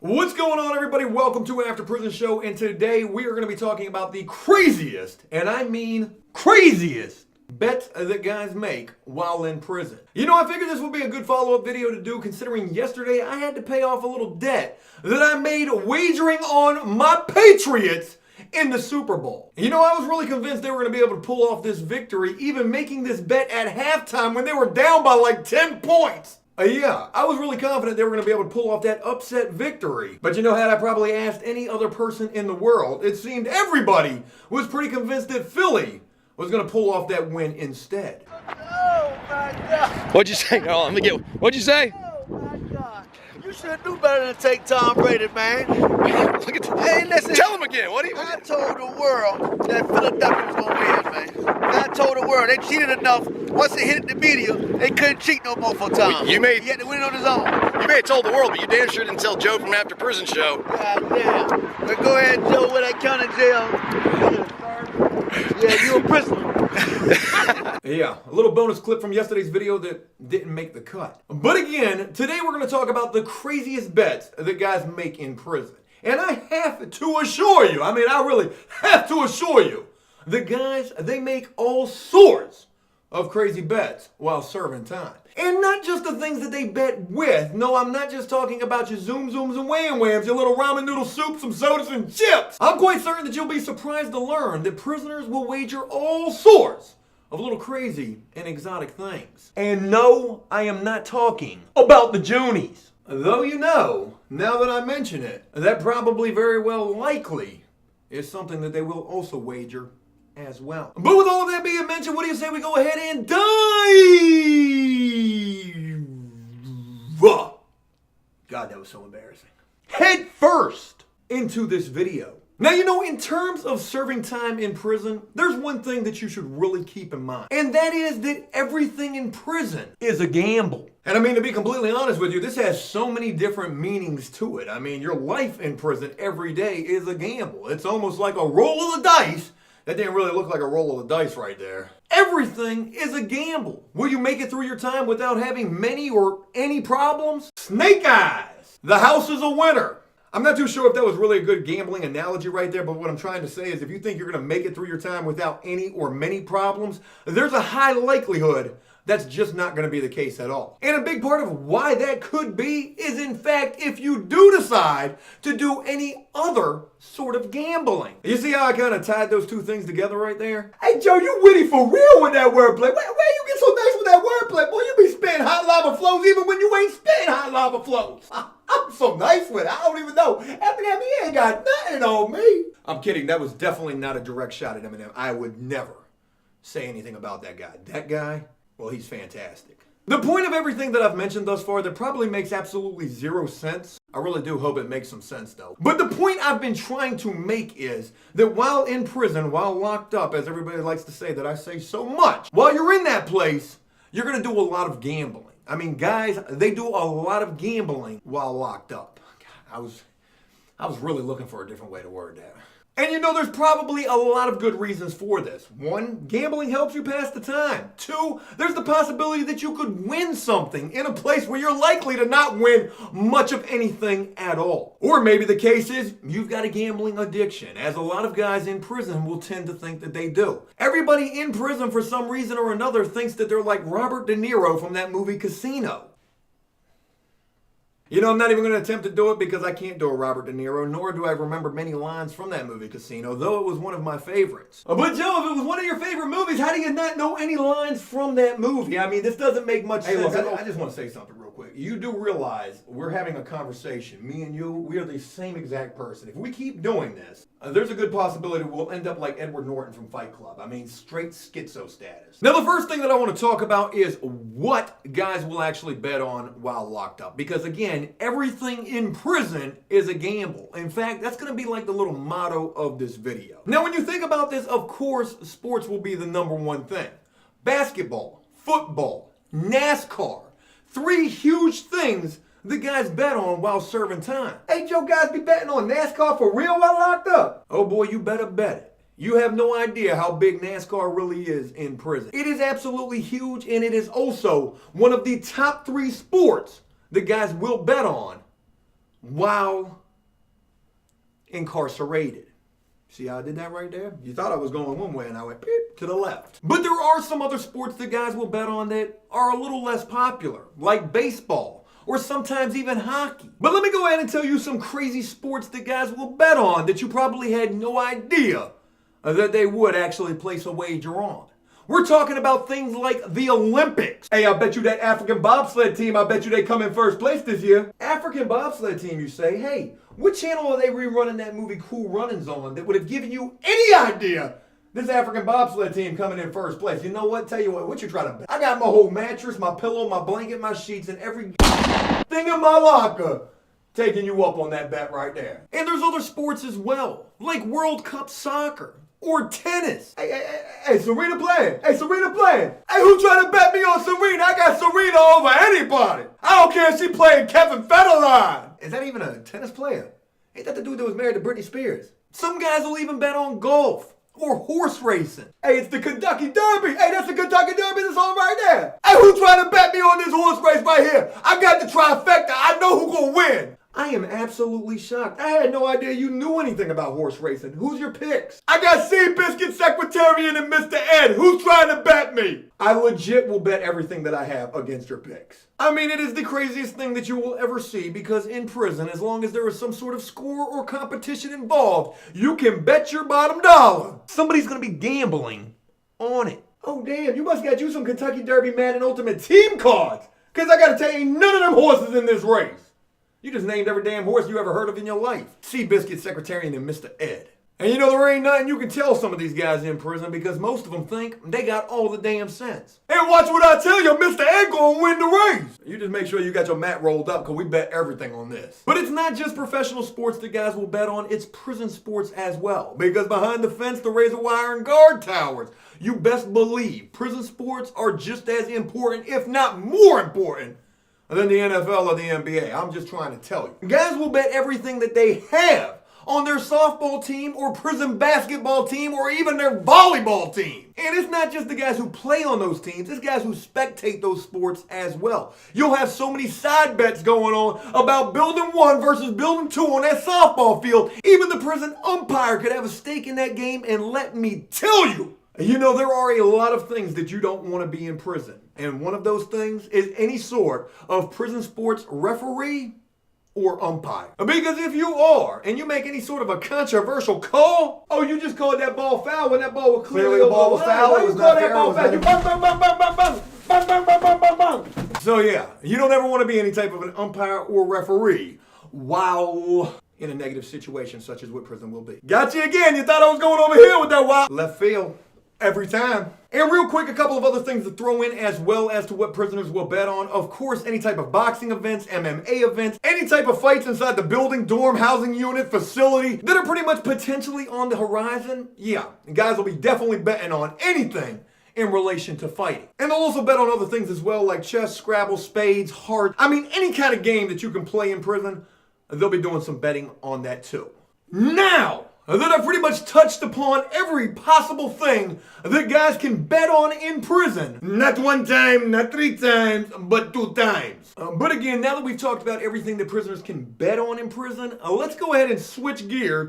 What's going on, everybody? Welcome to After Prison Show, and today we are going to be talking about the craziest, and I mean craziest, bets that guys make while in prison. You know, I figured this would be a good follow-up video to do, considering yesterday I had to pay off a little debt that I made wagering on my Patriots in the Super Bowl. You know, I was really convinced they were going to be able to pull off this victory, even making this bet at halftime when they were down by like 10 points. Yeah, I was really confident they were going to be able to pull off that upset victory. But you know, had I probably asked any other person in the world, it seemed everybody was pretty convinced that Philly was going to pull off that win instead. Oh my God! What'd you say? Oh, let me get. What'd you say? Oh my God! You should do better than take Tom Brady, man. Look at. Hey, listen. Tell him again. What do you? I told the world that Philadelphia was gonna win, man. I told the world they cheated enough. Once they hit the media, they couldn't cheat no more for Tom. You may. He had to win it on his own. You may have told the world, but you damn sure didn't tell Joe from After Prison Show. God damn. But go ahead, Joe, with that county jail. Yeah, you a prisoner. Yeah, a little bonus clip from yesterday's video that didn't make the cut. But again, today we're going to talk about the craziest bets that guys make in prison. And I have to assure you, I really have to assure you, the guys, they make all sorts of crazy bets while serving time. And not just the things that they bet with. No, I'm not just talking about your zoom zooms and wham whams, your little ramen noodle soup, some sodas and chips. I'm quite certain that you'll be surprised to learn that prisoners will wager all sorts of little crazy and exotic things. And no, I am not talking about the Joonies. Though you know, now that I mention it, that probably very well likely is something that they will also wager as well. But with all of that being mentioned, what do you say we go ahead and dive God, that was so embarrassing. Head first into this video. Now, you know, in terms of serving time in prison, there's one thing that you should really keep in mind. And that is that everything in prison is a gamble. And I mean, to be completely honest with you, this has so many different meanings to it. I mean, your life in prison every day is a gamble. It's almost like a roll of the dice. That didn't really look like a roll of the dice right there. Everything is a gamble. Will you make it through your time without having many or any problems? Snake eyes. The house is a winner. I'm not too sure if that was really a good gambling analogy right there, but what I'm trying to say is if you think you're going to make it through your time without any or many problems, there's a high likelihood that's just not going to be the case at all. And a big part of why that could be is, in fact, if you do decide to do any other sort of gambling. You see how I kind of tied those two things together right there? Hey, Joe, you witty for real with that wordplay. Where you get so nice with that wordplay? Boy, you be spitting hot lava flows even when you ain't spitting hot lava flows. I'm so nice with it. I don't even know. Eminem, he ain't got nothing on me. I'm kidding. That was definitely not a direct shot at Eminem. I would never say anything about that guy. That guy, well, he's fantastic. The point of everything that I've mentioned thus far that probably makes absolutely zero sense. I really do hope it makes some sense though. But the point I've been trying to make is that while in prison, while locked up, as everybody likes to say that I say so much, while you're in that place, you're going to do a lot of gambling. I mean, guys, they do a lot of gambling while locked up. God, I was really looking for a different way to word that. And you know, there's probably a lot of good reasons for this. One, gambling helps you pass the time. Two, there's the possibility that you could win something in a place where you're likely to not win much of anything at all. Or maybe the case is you've got a gambling addiction, as a lot of guys in prison will tend to think that they do. Everybody in prison for some reason or another thinks that they're like Robert De Niro from that movie Casino. You know, I'm not even going to attempt to do it because I can't do a Robert De Niro, nor do I remember many lines from that movie Casino, though it was one of my favorites. But Joe, if it was one of your favorite movies, how do you not know any lines from that movie? I mean, this doesn't make much sense. Look, I just want to say something real quick. You do realize we're having a conversation. Me and you, we are the same exact person. If we keep doing this, there's a good possibility we'll end up like Edward Norton from Fight Club. I mean, straight schizo status. Now, the first thing that I want to talk about is what guys will actually bet on while locked up. Because again, everything in prison is a gamble. In fact, that's going to be like the little motto of this video. Now, when you think about this, of course, sports will be the number one thing. Basketball, football, NASCAR. Three huge things the guys bet on while serving time. Hey, Joe, guys be betting on NASCAR for real while locked up? Oh boy, you better bet it. You have no idea how big NASCAR really is in prison. It is absolutely huge, and it is also one of the top 3 sports the guys will bet on while incarcerated. See how I did that right there? You thought I was going one way and I went beep to the left. But there are some other sports that guys will bet on that are a little less popular, like baseball or sometimes even hockey. But let me go ahead and tell you some crazy sports that guys will bet on that you probably had no idea that they would actually place a wager on. We're talking about things like the Olympics. Hey, I bet you that African bobsled team, I bet you they come in first place this year. African bobsled team, you say? Hey, what channel are they rerunning that movie Cool Runnings on that would have given you any idea this African bobsled team coming in first place? You know what? Tell you what you try to bet? I got my whole mattress, my pillow, my blanket, my sheets, and every thing in my locker taking you up on that bet right there. And there's other sports as well, like World Cup soccer. Or tennis. Hey, Serena playing. Hey, Serena playing. Hey, who trying to bet me on Serena? I got Serena over anybody. I don't care if she playing Kevin Federline. Is that even a tennis player? Ain't that the dude that was married to Britney Spears? Some guys will even bet on golf or horse racing. Hey, it's the Kentucky Derby. Hey, that's the Kentucky Derby that's on right there. Hey, who trying to bet me on this horse race right here? I got the trifecta. I know who gonna win. I am absolutely shocked. I had no idea you knew anything about horse racing. Who's your picks? I got Seabiscuit, Secretarian, and Mr. Ed. Who's trying to bet me? I legit will bet everything that I have against your picks. I mean, it is the craziest thing that you will ever see because in prison, as long as there is some sort of score or competition involved, you can bet your bottom dollar somebody's gonna be gambling on it. Oh, damn, you must got you some Kentucky Derby Madden Ultimate Team cards. Because I gotta tell you, ain't none of them horses in this race. You just named every damn horse you ever heard of in your life. Seabiscuit, Secretarian, and Mr. Ed. And you know, there ain't nothing you can tell some of these guys in prison because most of them think they got all the damn sense. And watch what I tell you, Mr. Ed gonna win the race. You just make sure you got your mat rolled up because we bet everything on this. But it's not just professional sports that guys will bet on, it's prison sports as well. Because behind the fence, the razor wire and guard towers, you best believe prison sports are just as important, if not more important, than the NFL or the NBA. I'm just trying to tell you. Guys will bet everything that they have on their softball team or prison basketball team or even their volleyball team. And it's not just the guys who play on those teams, it's guys who spectate those sports as well. You'll have so many side bets going on about building 1 versus building 2 on that softball field. Even the prison umpire could have a stake in that game, and let me tell you, you know, there are a lot of things that you don't want to be in prison. And one of those things is any sort of prison sports referee or umpire. Because if you are, and you make any sort of a controversial call, oh, you just called that ball foul when that ball was clearly a ball was foul. Why you call that ball foul? You bang, bang, bang, bang, bang, bang, bang, bang, bang, bang, bang, bang. So yeah, you don't ever want to be any type of an umpire or referee while in a negative situation such as what prison will be. Got you again. You thought I was going over here with that wild left field. Every time. And real quick, a couple of other things to throw in as well as to what prisoners will bet on. Of course, any type of boxing events, MMA events, any type of fights inside the building, dorm, housing unit, facility that are pretty much potentially on the horizon. Yeah, guys will be definitely betting on anything in relation to fighting. And they'll also bet on other things as well, like chess, Scrabble, spades, hearts. I mean, any kind of game that you can play in prison, they'll be doing some betting on that too. Now, that I've pretty much touched upon every possible thing that guys can bet on in prison. Not 1 time, not 3 times, but 2 times. But again, now that we've talked about everything that prisoners can bet on in prison, let's go ahead and switch gear.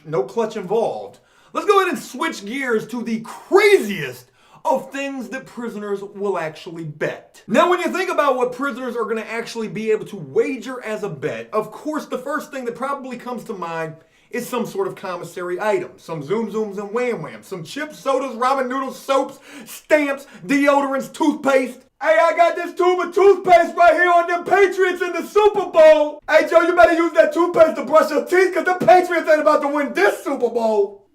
No clutch involved. Let's go ahead and switch gears to the craziest of things that prisoners will actually bet. Now, when you think about what prisoners are going to actually be able to wager as a bet, of course, the first thing that probably comes to mind is some sort of commissary item. Some Zoom Zooms and Wham Whams. Some chips, sodas, ramen noodles, soaps, stamps, deodorants, toothpaste. Hey, I got this tube of toothpaste right here on them Patriots in the Super Bowl. Hey, Joe, you better use that toothpaste to brush your teeth because the Patriots ain't about to win this Super Bowl.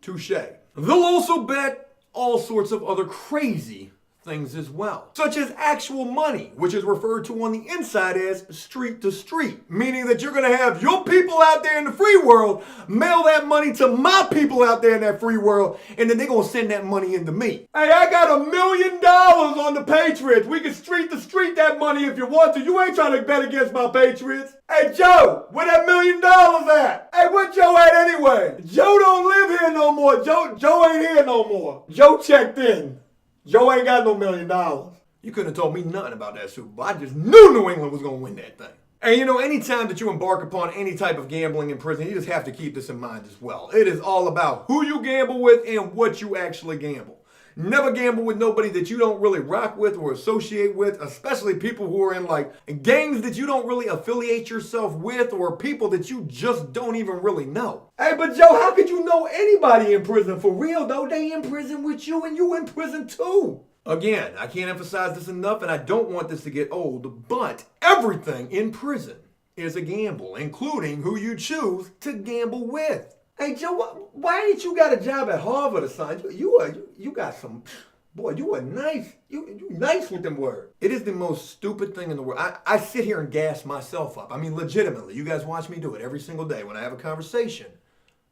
Touche. They'll also bet all sorts of other crazy things as well, such as actual money, which is referred to on the inside as street to street, meaning that you're going to have your people out there in the free world mail that money to my people out there in that free world, and then they're going to send that money into me. Hey, I got $1 million on the Patriots. We can street to street that money if you want to. You ain't trying to bet against my Patriots. Hey, Joe, where that $1 million at? Hey, where Joe at anyway? Joe don't live here no more. Joe ain't here no more. Joe checked in. Joe ain't got no $1 million. You couldn't have told me nothing about that Super Bowl. I just knew New England was going to win that thing. And you know, anytime that you embark upon any type of gambling in prison, you just have to keep this in mind as well. It is all about who you gamble with and what you actually gamble. Never gamble with nobody that you don't really rock with or associate with, especially people who are in like gangs that you don't really affiliate yourself with or people that you just don't even really know. Hey, but Joe, how could you know anybody in prison for real though? They in prison with you and you in prison too. Again, I can't emphasize this enough and I don't want this to get old, but everything in prison is a gamble, including who you choose to gamble with. Hey Joe, why ain't you got a job at Harvard or something? You got some, boy, you nice with them words. It is the most stupid thing in the world. I sit here and gas myself up. I mean, legitimately, you guys watch me do it every single day when I have a conversation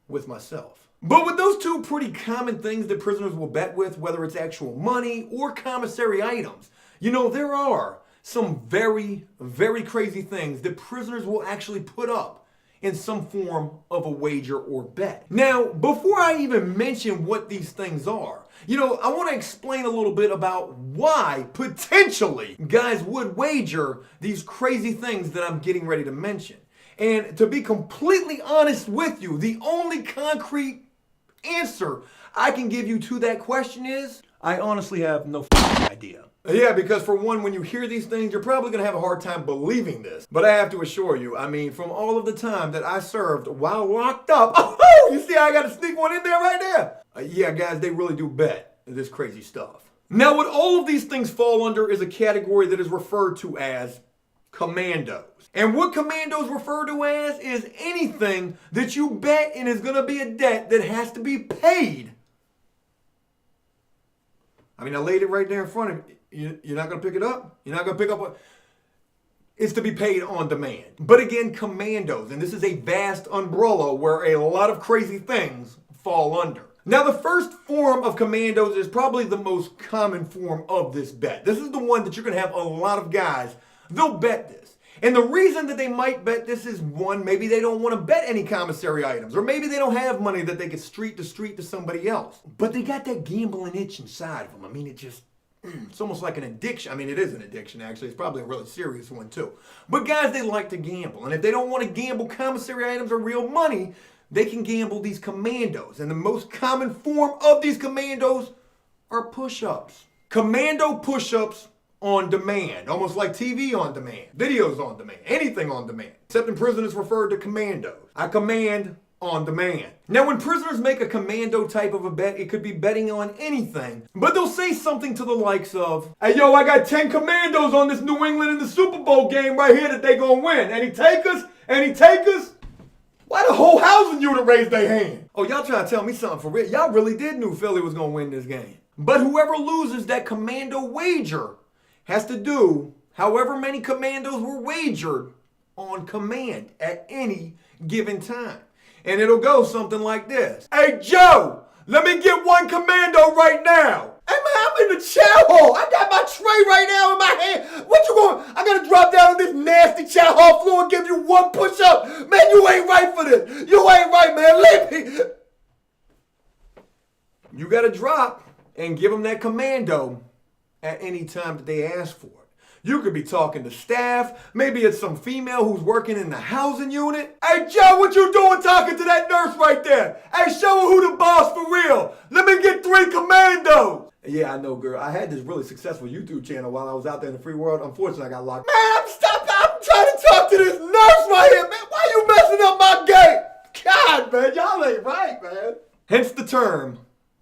with myself. But with those two pretty common things that prisoners will bet with, whether it's actual money or commissary items, you know, there are some very, very crazy things that prisoners will actually put up in some form of a wager or bet. Now, before I even mention what these things are, you know, I want to explain a little bit about why potentially guys would wager these crazy things that I'm getting ready to mention. And to be completely honest with you, the only concrete answer I can give you to that question is, I honestly have no idea. Yeah, because for one, when you hear these things, you're probably going to have a hard time believing this. But I have to assure you, I mean, from all of the time that I served while locked up, oh, you see I got to sneak one in there right there. Yeah, guys, they really do bet this crazy stuff. Now, what all of these things fall under is a category that is referred to as commandos. And what commandos refer to as is anything that you bet and is going to be a debt that has to be paid. I mean, I laid it right there in front of you. You're not going to pick it up? You're not going to pick up what? It's to be paid on demand. But again, commandos, and this is a vast umbrella where a lot of crazy things fall under. Now, the first form of commandos is probably the most common form of this bet. This is the one that you're going to have a lot of guys, they'll bet this. And the reason that they might bet this is, one, maybe they don't want to bet any commissary items, or maybe they don't have money that they could street to somebody else. But they got that gambling itch inside of them. I mean, it's almost like an addiction. I mean, it is an addiction, actually. It's probably a really serious one, too. But guys, they like to gamble. And if they don't want to gamble commissary items or real money, they can gamble these commandos. And the most common form of these commandos are push-ups. Commando push-ups on demand, almost like TV on demand, videos on demand, anything on demand. Except in prison, it's referred to commandos. I command on demand. Now, when prisoners make a commando type of a bet, it could be betting on anything, but they'll say something to the likes of, hey, yo, I got 10 commandos on this New England in the Super Bowl game right here that they gonna win. Any takers? Any takers? Why the whole housing unit raised their hand? Oh, y'all trying to tell me something for real? Y'all really did knew Philly was gonna win this game. But whoever loses that commando wager has to do however many commandos were wagered on command at any given time. And it'll go something like this. Hey, Joe, let me get one commando right now. Hey, man, I'm in the chow hall. I got my tray right now in my hand. What you going? I got to drop down on this nasty chow hall floor and give you one push-up. Man, you ain't right for this. You ain't right, man. Leave me. You got to drop and give them that commando at any time that they ask for it. You could be talking to staff. Maybe it's some female who's working in the housing unit. Hey, Joe, what you doing talking to that nurse right there? Hey, show her who the boss for real. Let me get 3 commandos. Yeah, I know, girl. I had this really successful YouTube channel while I was out there in the free world. Unfortunately, I got locked. Man, I'm trying to talk to this nurse right here, man. Why you messing up my game? God, man, y'all ain't right, man. Hence the term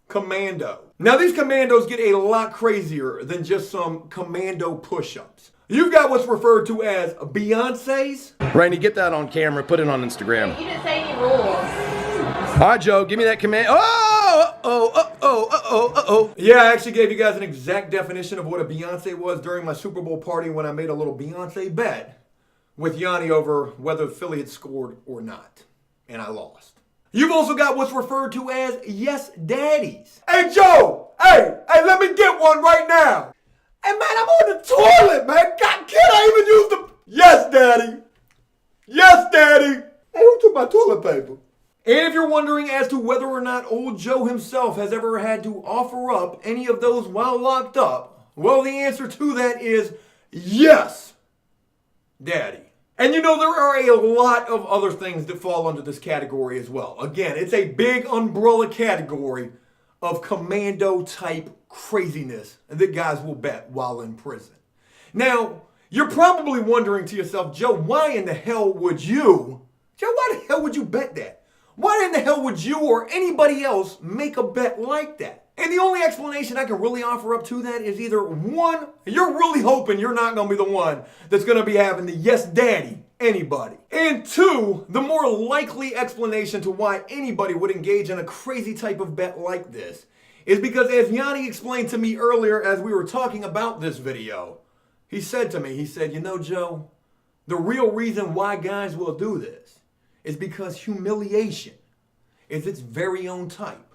commando. Now, these commandos get a lot crazier than just some commando push-ups. You've got what's referred to as Beyonce's. Randy, get that on camera. Put it on Instagram. You didn't say any rules. All right, Joe, give me that command. Yeah, I actually gave you guys an exact definition of what a Beyonce was during my Super Bowl party when I made a little Beyonce bet with Yanni over whether Philly had scored or not. And I lost. You've also got what's referred to as yes daddies. Hey, Joe! Hey, let me get one right now. Hey, man, I'm on the toilet, man. God, can't I even use the... Yes, daddy. Yes, daddy. Hey, who took my toilet paper? And if you're wondering as to whether or not old Joe himself has ever had to offer up any of those while locked up, well, the answer to that is yes, daddy. And you know, there are a lot of other things that fall under this category as well. Again, it's a big umbrella category of commando type craziness that guys will bet while in prison. Now, you're probably wondering to yourself, Joe, why in the hell would you bet that? Why in the hell would you or anybody else make a bet like that? And the only explanation I can really offer up to that is either one, you're really hoping you're not going to be the one that's going to be having the yes daddy anybody. And two, the more likely explanation to why anybody would engage in a crazy type of bet like this is because, as Yanni explained to me earlier as we were talking about this video, he said to me, you know, Joe, the real reason why guys will do this is because humiliation is its very own type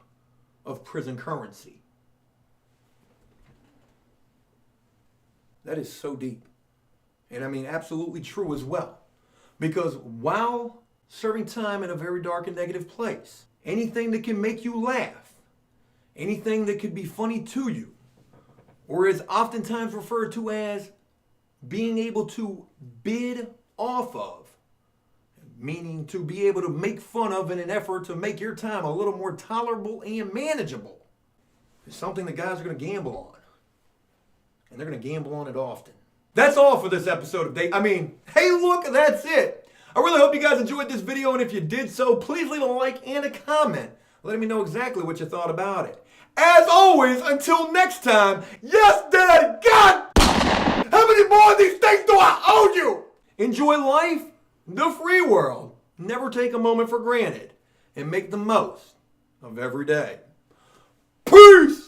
of prison currency. That is so deep. And I mean, absolutely true as well. Because while serving time in a very dark and negative place, anything that can make you laugh, anything that could be funny to you, or is oftentimes referred to as being able to bid off of, meaning to be able to make fun of in an effort to make your time a little more tolerable and manageable, is something that guys are going to gamble on. And they're going to gamble on it often. That's all for this episode of hey look, that's it. I really hope you guys enjoyed this video, and if you did so, please leave a like and a comment letting me know exactly what you thought about it. As always, until next time, yes, Dad, God, how many more of these things do I owe you? Enjoy life, the free world. Never take a moment for granted, and make the most of every day. Peace!